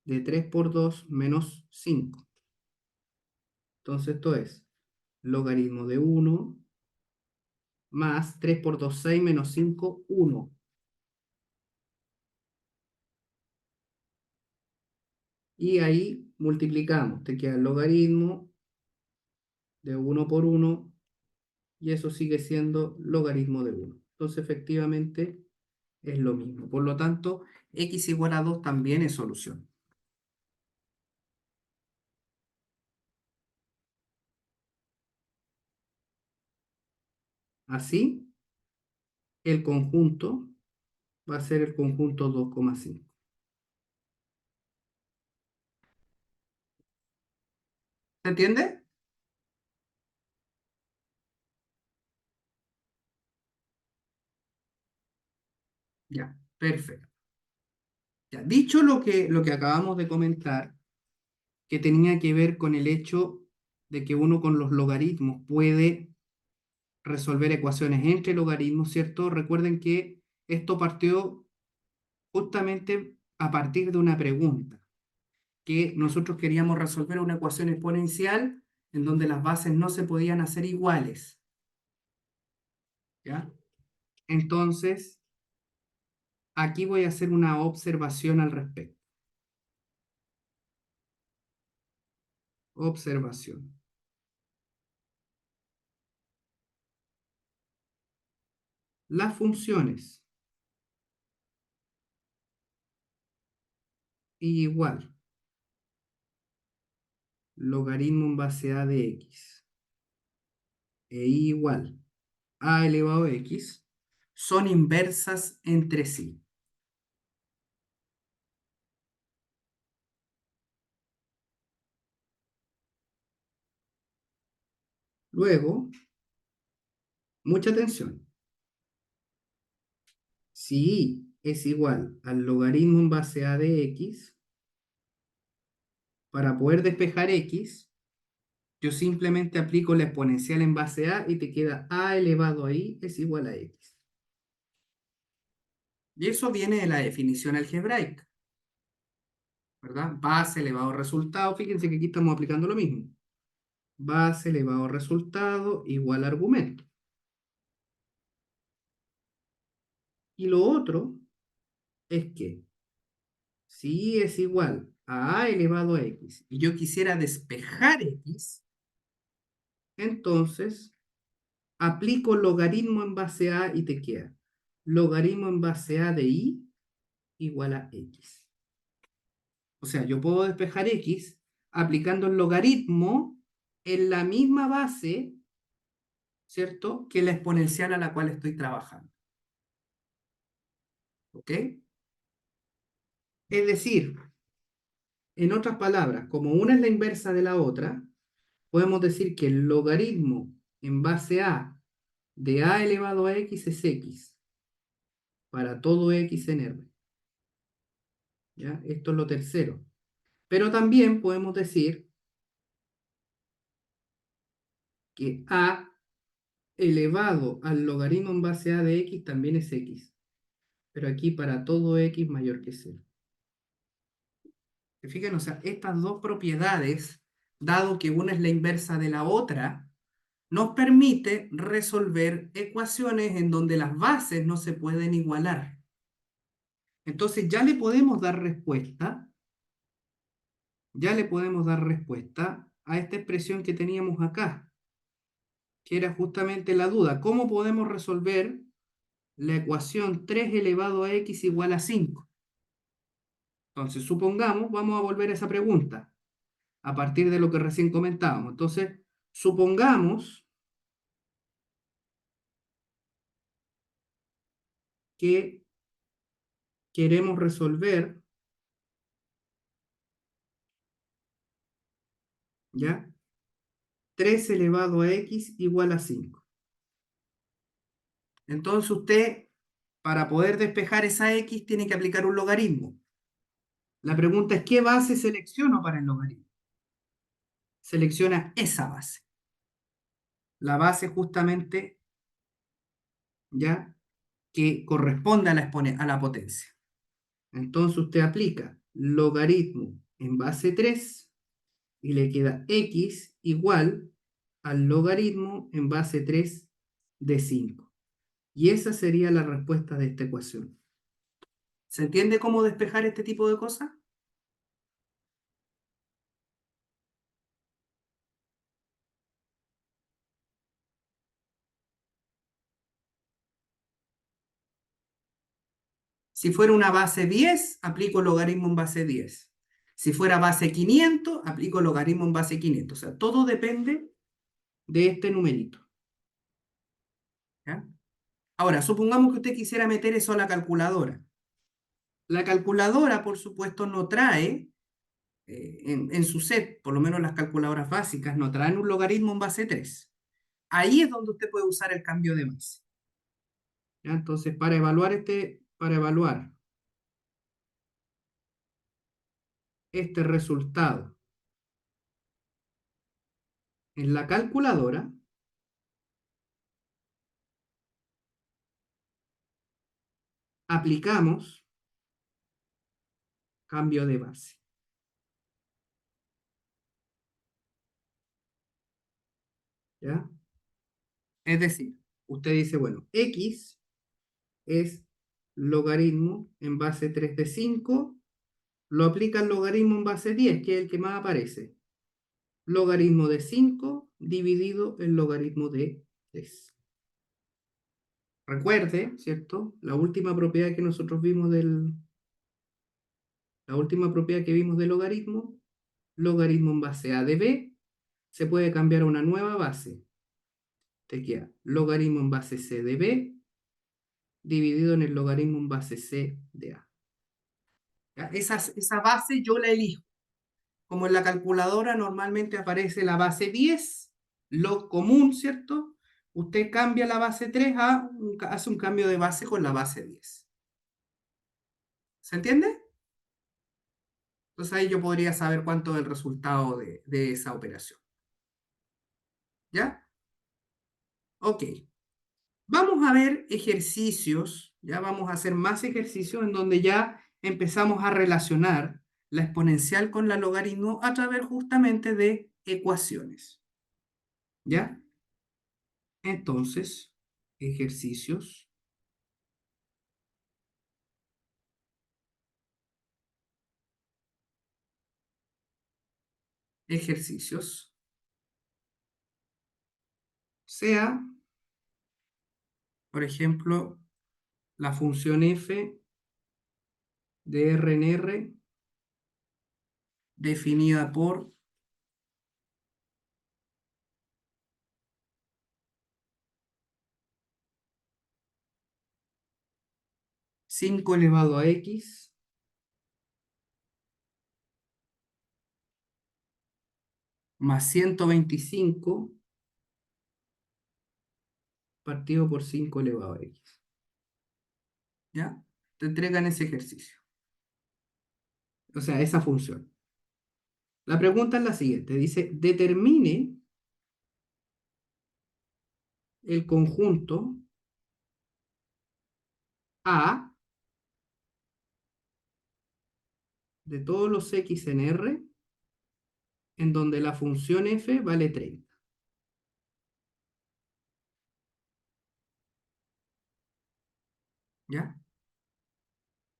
de 3 por 2 menos 5. Entonces esto es logaritmo de 1 más 3 por 2, 6 menos 5, 1. Y ahí multiplicamos, te queda el logaritmo de 1 por 1 y eso sigue siendo logaritmo de 1. Entonces efectivamente es lo mismo. Por lo tanto, x igual a 2 también es solución. Así, el conjunto va a ser el conjunto 2,5. ¿Se entiende? Ya, perfecto. Ya, dicho lo que acabamos de comentar, que tenía que ver con el hecho de que uno con los logaritmos puede resolver ecuaciones entre logaritmos, ¿cierto? Recuerden que esto partió justamente a partir de una pregunta, que nosotros queríamos resolver una ecuación exponencial en donde las bases no se podían hacer iguales, ¿ya? Entonces, aquí voy a hacer una observación al respecto. Observación. Las funciones y igual logaritmo en base a de x e y igual a elevado a x son inversas entre sí. Luego, mucha atención. Si y es igual al logaritmo en base a de x, para poder despejar x, yo simplemente aplico la exponencial en base a y te queda a elevado a y es igual a x. Y eso viene de la definición algebraica, ¿verdad? Base elevado a resultado. Fíjense que aquí estamos aplicando lo mismo. Base elevado a resultado igual a argumento. Y lo otro es que si y es igual a elevado a x y yo quisiera despejar x, entonces aplico logaritmo en base a y te queda logaritmo en base a de y igual a x. O sea, yo puedo despejar x aplicando el logaritmo en la misma base, ¿cierto?, que la exponencial a la cual estoy trabajando. ¿Ok? Es decir, en otras palabras, como una es la inversa de la otra, podemos decir que el logaritmo en base a de a elevado a x es x para todo x en R. ¿Ya? Esto es lo tercero. Pero también podemos decir que a elevado al logaritmo en base a de x también es x. Pero aquí para todo x mayor que 0. ¿Se fijan? O sea, estas dos propiedades, dado que una es la inversa de la otra, nos permite resolver ecuaciones en donde las bases no se pueden igualar. Entonces ya le podemos dar respuesta a esta expresión que teníamos acá, que era justamente la duda. ¿Cómo podemos resolver la ecuación 3 elevado a x igual a 5? Entonces, supongamos, vamos a volver a esa pregunta, a partir de lo que recién comentábamos. Entonces, supongamos que queremos resolver, ¿ya? 3 elevado a x igual a 5. Entonces usted, para poder despejar esa x, tiene que aplicar un logaritmo. La pregunta es, ¿qué base selecciono para el logaritmo? Selecciona esa base. La base justamente, ¿ya? Que corresponde a la potencia. Entonces usted aplica logaritmo en base 3 y le queda x igual al logaritmo en base 3 de 5. Y esa sería la respuesta de esta ecuación. ¿Se entiende cómo despejar este tipo de cosas? Si fuera una base 10, aplico logaritmo en base 10. Si fuera base 500, aplico logaritmo en base 500. O sea, todo depende de este numerito. ¿Ya? Ahora, supongamos que usted quisiera meter eso a la calculadora. La calculadora, por supuesto, no trae, en su set, por lo menos las calculadoras básicas, no traen un logaritmo en base 3. Ahí es donde usted puede usar el cambio de base. ¿Ya? Entonces, para evaluar este resultado en la calculadora, aplicamos cambio de base. ¿Ya? Es decir, usted dice, bueno, x es logaritmo en base 3 de 5, lo aplica el logaritmo en base 10, que es el que más aparece. Logaritmo de 5 dividido el logaritmo de 3. Recuerde, ¿cierto? La última propiedad que nosotros vimos la última propiedad que vimos del logaritmo, logaritmo en base a de b, se puede cambiar a una nueva base. Te queda logaritmo en base c de b dividido en el logaritmo en base c de a. ¿Ya? Esa base yo la elijo. Como en la calculadora normalmente aparece la base 10, lo común, ¿cierto? Usted cambia la base 3 hace un cambio de base con la base 10. ¿Se entiende? Entonces ahí yo podría saber cuánto es el resultado de esa operación. ¿Ya? Ok. Vamos a ver ejercicios, ya vamos a hacer más ejercicios en donde ya empezamos a relacionar la exponencial con la logaritmo a través justamente de ecuaciones. ¿Ya? Entonces, ejercicios, ejercicios, sea, por ejemplo, la función f de R en R definida por 5 elevado a x más 125 partido por 5 elevado a x. ¿Ya? Te entregan ese ejercicio. O sea, esa función. La pregunta es la siguiente. Dice, determine el conjunto A de todos los x en R en donde la función f vale 30. ¿Ya?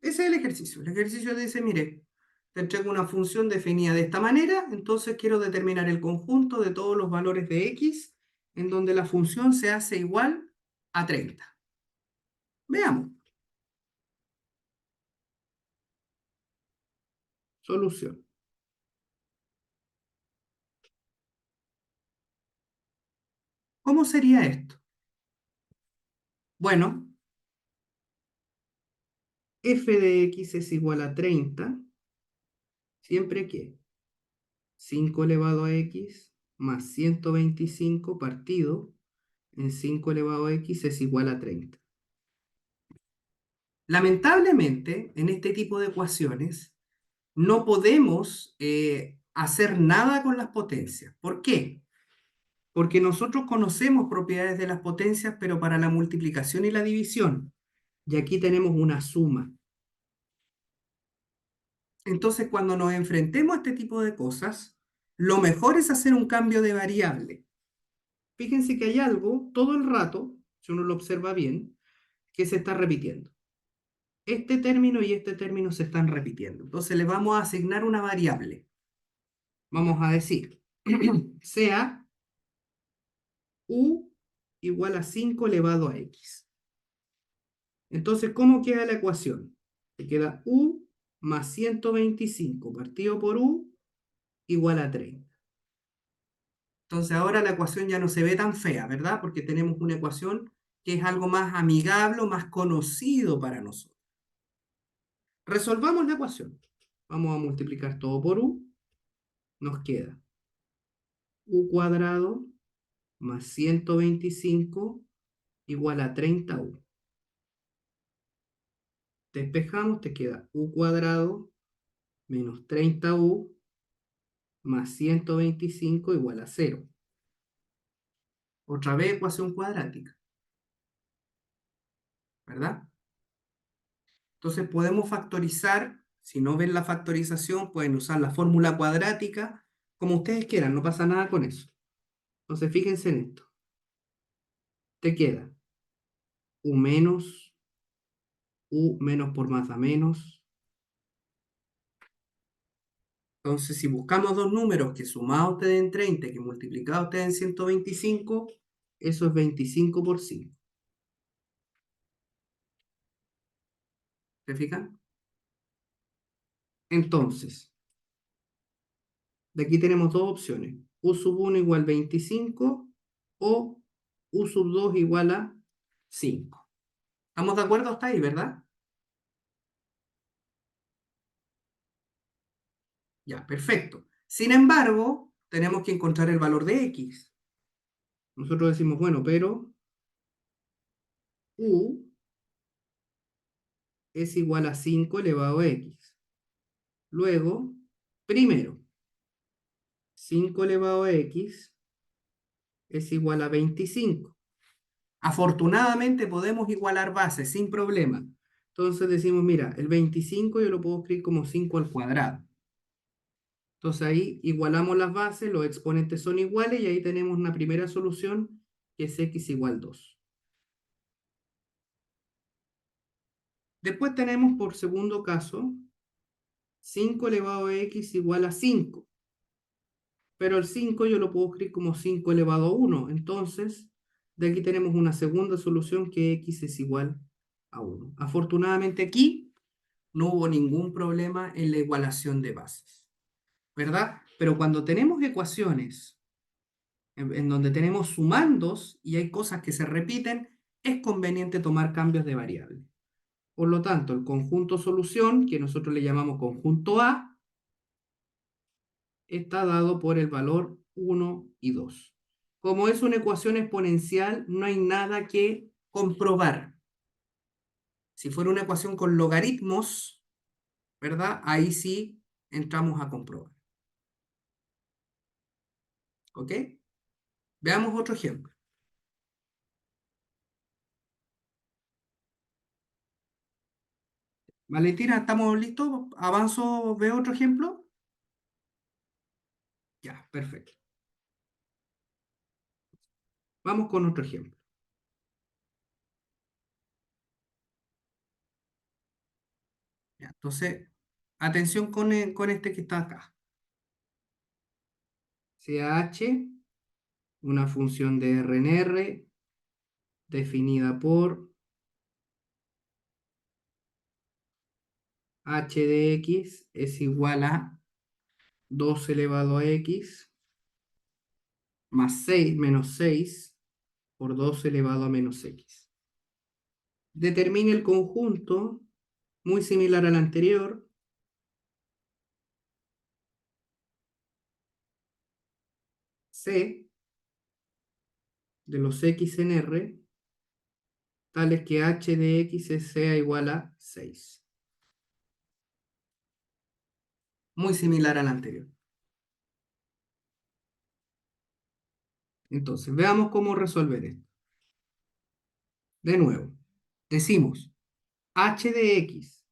Ese es el ejercicio. El ejercicio dice, mire, te entrego una función definida de esta manera, entonces quiero determinar el conjunto de todos los valores de x en donde la función se hace igual a 30. Veamos. solución. ¿Cómo sería esto? Bueno, f de x es igual a 30, siempre que 5 elevado a x más 125 partido en 5 elevado a x es igual a 30. Lamentablemente, en este tipo de ecuaciones, no podemos hacer nada con las potencias. ¿Por qué? Porque nosotros conocemos propiedades de las potencias, pero para la multiplicación y la división. Y aquí tenemos una suma. Entonces, cuando nos enfrentemos a este tipo de cosas, lo mejor es hacer un cambio de variable. Fíjense que hay algo todo el rato, si uno lo observa bien, que se está repitiendo. Este término y este término se están repitiendo. Entonces le vamos a asignar una variable. Vamos a decir, sea u igual a 5 elevado a x. Entonces, ¿cómo queda la ecuación? Te queda u más 125 partido por u igual a 30. Entonces ahora la ecuación ya no se ve tan fea, ¿verdad? Porque tenemos una ecuación que es algo más amigable, más conocido para nosotros. Resolvamos la ecuación. Vamos a multiplicar todo por u. Nos queda u cuadrado más 125 igual a 30u. Despejamos, te queda u cuadrado menos 30u más 125 igual a 0. Otra vez ecuación cuadrática, ¿verdad? Entonces podemos factorizar, si no ven la factorización, pueden usar la fórmula cuadrática, como ustedes quieran, no pasa nada con eso. Entonces fíjense en esto. Te queda u menos por más da menos. Entonces si buscamos dos números que sumados te den 30 y que multiplicados te den 125, eso es 25 por 5. ¿Se fijan? Entonces, de aquí tenemos dos opciones. U sub 1 igual 25 o U sub 2 igual a 5. ¿Estamos de acuerdo hasta ahí, verdad? Ya, perfecto. Sin embargo, tenemos que encontrar el valor de x. Nosotros decimos, bueno, pero U es igual a 5 elevado a x. Luego, primero, 5 elevado a x es igual a 25. Afortunadamente podemos igualar bases sin problema. Entonces decimos, mira, el 25 yo lo puedo escribir como 5 al cuadrado. Entonces ahí igualamos las bases, los exponentes son iguales y ahí tenemos una primera solución que es x igual 2. Después tenemos por segundo caso 5 elevado a x igual a 5. Pero el 5 yo lo puedo escribir como 5 elevado a 1. Entonces, de aquí tenemos una segunda solución que x es igual a 1. Afortunadamente aquí no hubo ningún problema en la igualación de bases, ¿verdad? Pero cuando tenemos ecuaciones en donde tenemos sumandos y hay cosas que se repiten, es conveniente tomar cambios de variable. Por lo tanto, el conjunto solución, que nosotros le llamamos conjunto A, está dado por el valor 1 y 2. Como es una ecuación exponencial, no hay nada que comprobar. Si fuera una ecuación con logaritmos, ¿verdad? Ahí sí entramos a comprobar. ¿Ok? Veamos otro ejemplo. Valentina, ¿estamos listos? ¿Avanzo? ¿Veo otro ejemplo? Ya, perfecto. Vamos con otro ejemplo. Ya, entonces, atención con este que está acá. Sea h una función de R en R definida por h de x es igual a 2 elevado a x más 6 menos 6 por 2 elevado a menos x. Determine el conjunto muy similar al anterior. C de los x en R, tales que h de x sea igual a 6. Muy similar al anterior. Entonces, veamos cómo resolver esto. De nuevo, decimos h de x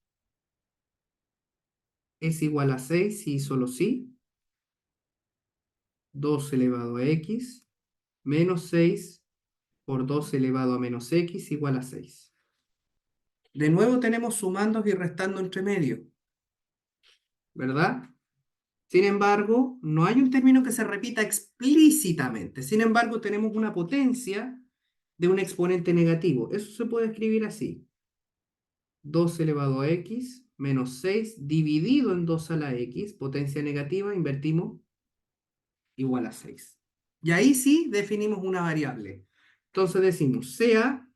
es igual a 6 si y solo si 2 elevado a x menos 6 por 2 elevado a menos x igual a 6. De nuevo tenemos sumando y restando entre medio, ¿verdad? Sin embargo, no hay un término que se repita explícitamente. Sin embargo, tenemos una potencia de un exponente negativo. Eso se puede escribir así. 2 elevado a x menos 6 dividido en 2 a la x, potencia negativa, invertimos, igual a 6. Y ahí sí definimos una variable. Entonces decimos sea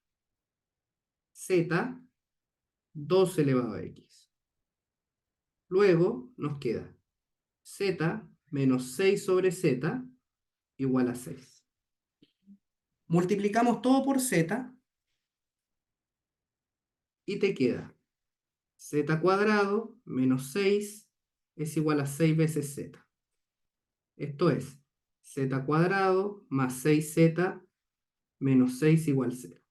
z 2 elevado a x. Luego nos queda z menos 6 sobre z igual a 6. Multiplicamos todo por z y te queda z cuadrado menos 6 es igual a 6 veces z. Esto es z cuadrado más 6z menos 6 igual 0.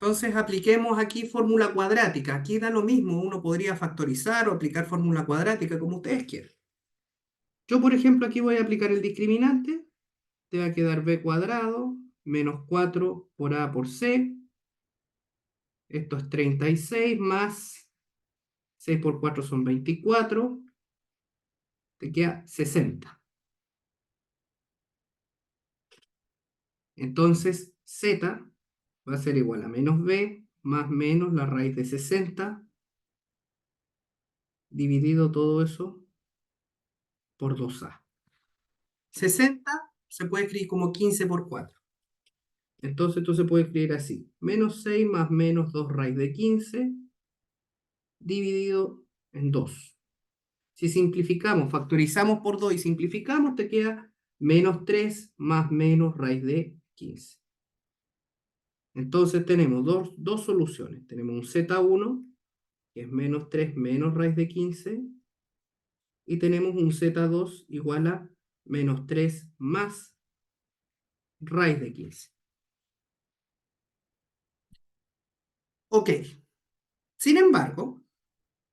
Entonces apliquemos aquí fórmula cuadrática. Aquí da lo mismo, uno podría factorizar o aplicar fórmula cuadrática como ustedes quieran. Yo, por ejemplo, aquí voy a aplicar el discriminante. Te va a quedar b cuadrado menos 4 por a por c. Esto es 36 más 6 por 4 son 24. Te queda 60. Entonces z va a ser igual a menos b más menos la raíz de 60 dividido todo eso por 2a. 60 se puede escribir como 15 por 4. Entonces esto se puede escribir así. Menos 6 más menos 2 raíz de 15 dividido en 2. Si simplificamos, factorizamos por 2 y simplificamos, te queda menos 3 más menos raíz de 15. Entonces tenemos dos soluciones. Tenemos un z1, que es menos 3 menos raíz de 15, y tenemos un z2 igual a menos 3 más raíz de 15. Ok. Sin embargo,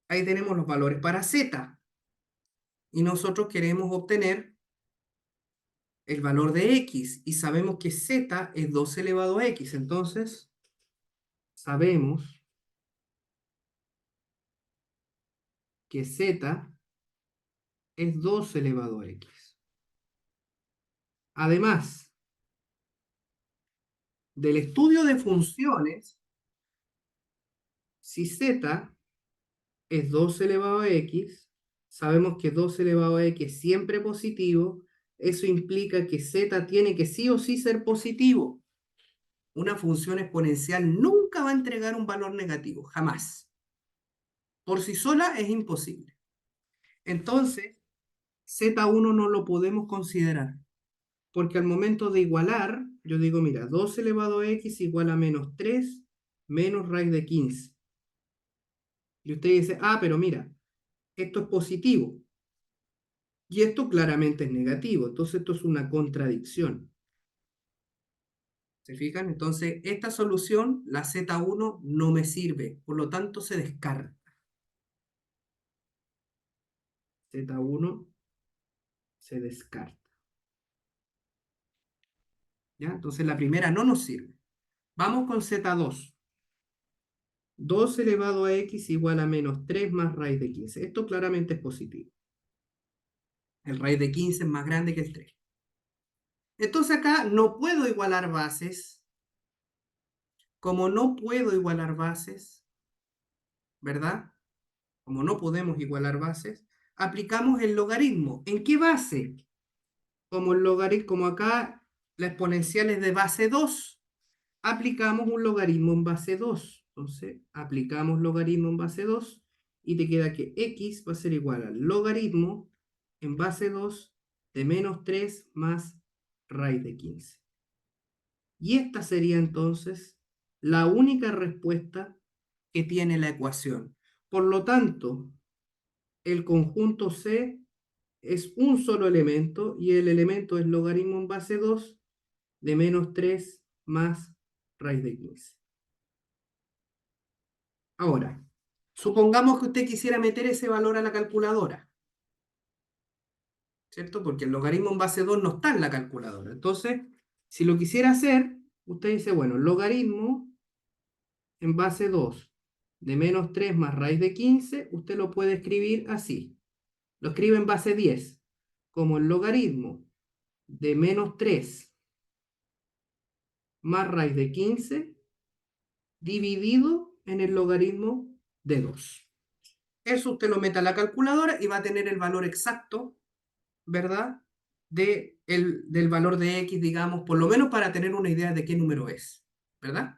ahí tenemos los valores para z, y nosotros queremos obtener el valor de x, y sabemos que z es 2 elevado a x. Entonces, sabemos que z es 2 elevado a x. Además del estudio de funciones, si z es 2 elevado a x, sabemos que 2 elevado a x es siempre positivo. Eso implica que z tiene que sí o sí ser positivo. Una función exponencial nunca va a entregar un valor negativo, jamás. Por sí sola es imposible. Entonces, z1 no lo podemos considerar, porque al momento de igualar, yo digo, mira, 2 elevado a x igual a menos 3 menos raíz de 15. Y usted dice, ah, pero mira, esto es positivo y esto claramente es negativo, entonces esto es una contradicción. ¿Se fijan? Entonces, esta solución, la z1, no me sirve, por lo tanto se descarta. Z1 se descarta. ¿Ya? Entonces la primera no nos sirve. Vamos con Z2. 2 elevado a x igual a menos 3 más raíz de 15. Esto claramente es positivo. El raíz de 15 es más grande que el 3. Entonces acá no puedo igualar bases. Como no puedo igualar bases, ¿verdad? Como no podemos igualar bases, aplicamos el logaritmo. ¿En qué base? Como el logaritmo, como acá la exponencial es de base 2, aplicamos un logaritmo en base 2. Entonces, aplicamos logaritmo en base 2 y te queda que x va a ser igual al logaritmo en base 2 de menos 3 más raíz de 15. Y esta sería entonces la única respuesta que tiene la ecuación. Por lo tanto, el conjunto C es un solo elemento y el elemento es logaritmo en base 2 de menos 3 más raíz de 15. Ahora, supongamos que usted quisiera meter ese valor a la calculadora, ¿cierto? Porque el logaritmo en base 2 no está en la calculadora. Entonces, si lo quisiera hacer, usted dice, bueno, logaritmo en base 2 de menos 3 más raíz de 15, usted lo puede escribir así. Lo escribe en base 10, como el logaritmo de menos 3 más raíz de 15 dividido en el logaritmo de 2. Eso usted lo mete a la calculadora y va a tener el valor exacto, ¿verdad? Del valor de x, digamos, por lo menos para tener una idea de qué número es, ¿verdad?